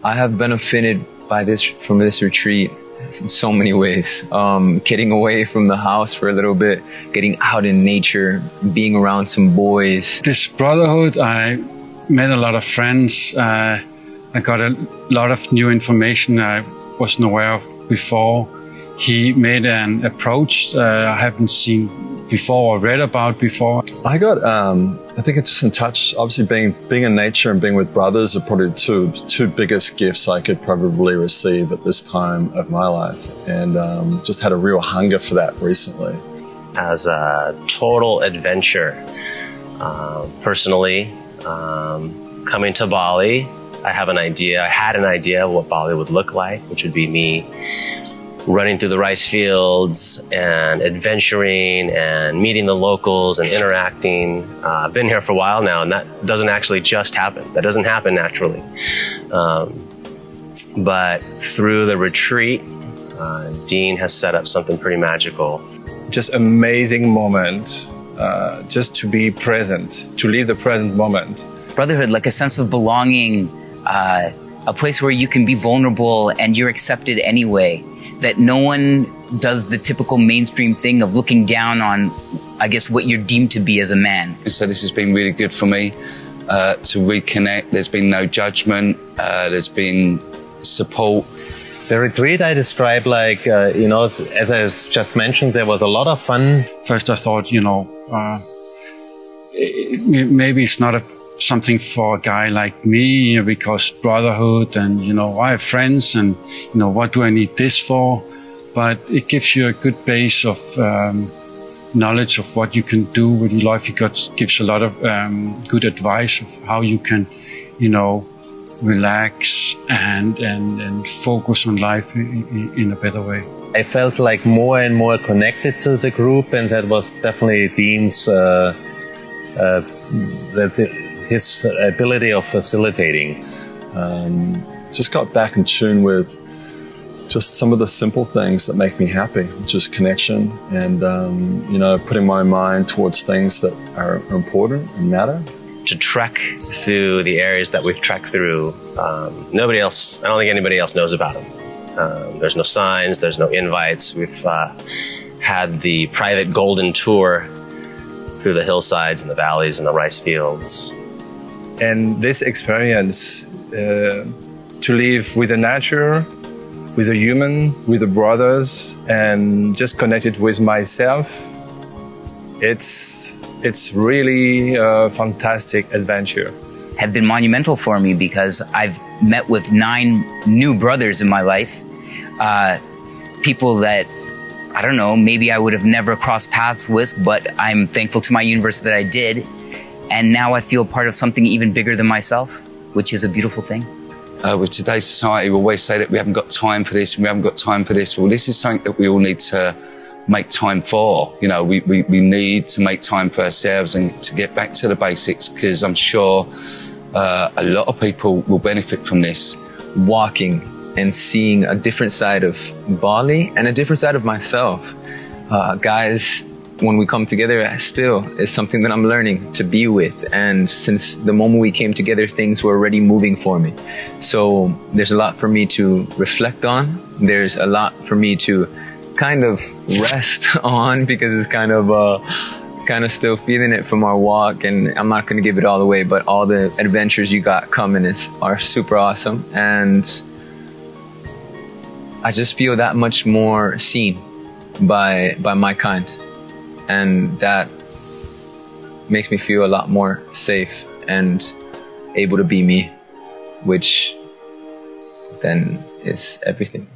I have benefited from this retreat in so many ways. Getting away from the house for a little bit, getting out in nature, being around some boys. This brotherhood, I met a lot of friends. I got a lot of new information I wasn't aware of before. He made an approach I haven't seen before or read about before. I got, I think it's just in touch. Obviously being in nature and being with brothers are probably two biggest gifts I could probably receive at this time of my life. And just had a real hunger for that recently. As a total adventure, personally, coming to Bali, I had an idea of what Bali would look like, which would be me running through the rice fields and adventuring and meeting the locals and interacting. I've been here for a while now, and that doesn't actually just happen. That doesn't happen naturally. But through the retreat, Dean has set up something pretty magical. Just amazing moment, just to be present, to live the present moment. Brotherhood, like a sense of belonging, a place where you can be vulnerable and you're accepted anyway. That no one does the typical mainstream thing of looking down on, I guess, what you're deemed to be as a man. So this has been really good for me to reconnect. There's been no judgment. There's been support. The retreat I described like, as I just mentioned, there was a lot of fun. First I thought, maybe it's not something for a guy like me, because brotherhood and, I have friends and, what do I need this for? But it gives you a good base of knowledge of what you can do with your life. It gives a lot of good advice of how you can, relax and focus on life in a better way. I felt like more and more connected to the group, and that was definitely Dean's his ability of facilitating. Just got back in tune with just some of the simple things that make me happy, which is connection and, putting my mind towards things that are important and matter. To trek through the areas that we've trekked through, I don't think anybody else knows about them. There's no signs, there's no invites. We've had the private golden tour through the hillsides and the valleys and the rice fields. And this experience, to live with the nature, with a human, with the brothers, and just connected with myself, it's really a fantastic adventure. Have been monumental for me because I've met with 9 new brothers in my life. People that, I don't know, maybe I would have never crossed paths with, but I'm thankful to my universe that I did. And now I feel part of something even bigger than myself, which is a beautiful thing. With today's society, we always say that we haven't got time for this and we haven't got time for this. Well, this is something that we all need to make time for. We need to make time for ourselves and to get back to the basics, because I'm sure a lot of people will benefit from this. Walking and seeing a different side of Bali and a different side of myself. Guys, when we come together, still is something that I'm learning to be with. And since the moment we came together, things were already moving for me. So there's a lot for me to reflect on. There's a lot for me to kind of rest on, because it's kind of still feeling it from our walk. And I'm not going to give it all away, but all the adventures you got coming are super awesome. And I just feel that much more seen by my kind. And that makes me feel a lot more safe and able to be me, which then is everything.